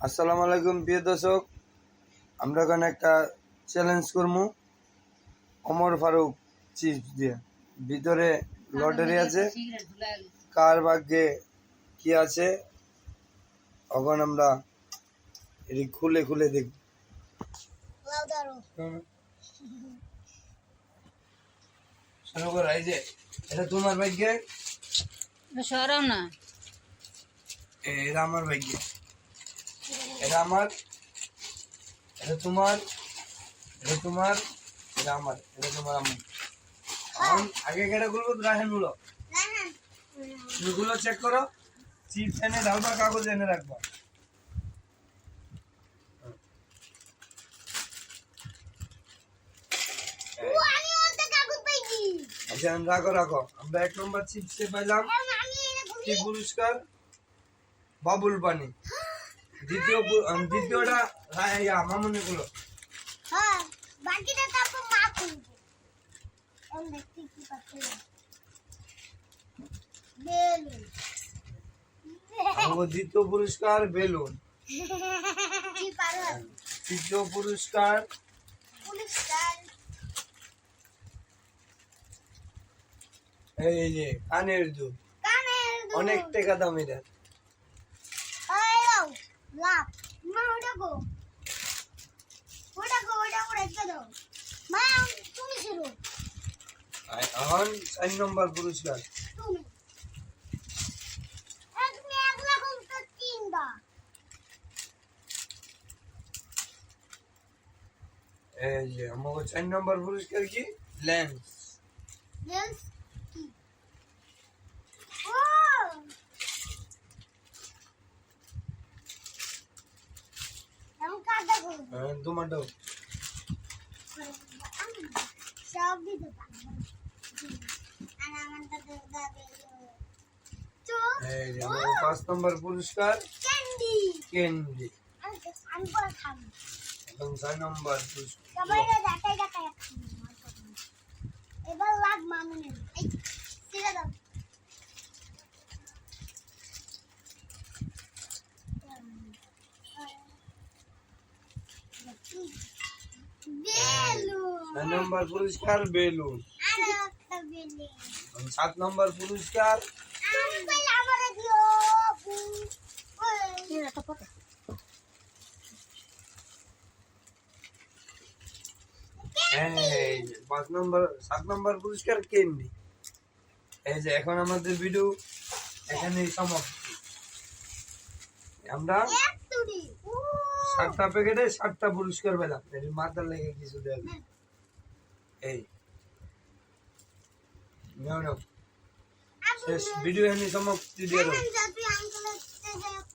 আসসালামু আলাইকুম প্রিয় দর্শক, আমরা এখানে একটা চ্যালেঞ্জ করবো ওমর ফারুক চিপস দিয়ে। ভিতরে লটারি আছে, কার ভাগ্যে কি আছে এখন আমরা এটি খুলে খুলে দেখব। শুরু করো। এই যে এটা তোমার ভাগ্যে, সরাও না, এটা আমার ভাগ্যে, এটা আমার, এটা তোমার, এটা তোমার, এটা আমার, এটা তোমার আমার। এখন আগে কেটে গুলো রাখেন গুলো গুলো চেক করো। চিপস এনে ঢালবা, কাগজ এনে রাখবা। আচ্ছা রাখো রাখো। আমরা 1 নম্বর চিপসে পাইলাম কি পুরস্কার? বাবুল পানি। দ্বিতীয়টা মামুনি গুলো। দ্বিতীয় পুরস্কার বেলুন। তৃতীয় পুরস্কার এই যে কানের দুল, অনেক টাকা দাম এটা। এখন 4 নম্বর পুরস্কার এই যে আমাকে 4 নম্বর পুরস্কার কি? লেন্স। তোমারটাও এই যে আমাকে 5 নম্বর পুরস্কার ক্যান্ডি। এবং 6 নম্বর পুরস্কার বেলুন। 7 নম্বর পুরস্কার এই যে 7 নম্বর পুরস্কার ক্যান্ডি। এই যে এখন আমাদের ভিডিও এখানেই সমাপ্তি। আমরা 7টা প্যাকেটে 7টা পুরস্কার পেলাম। মাথা লেগে কিছু দেয় এই শেষ ভিডিও এখানে সমাপ্তি দিয়ে দাও।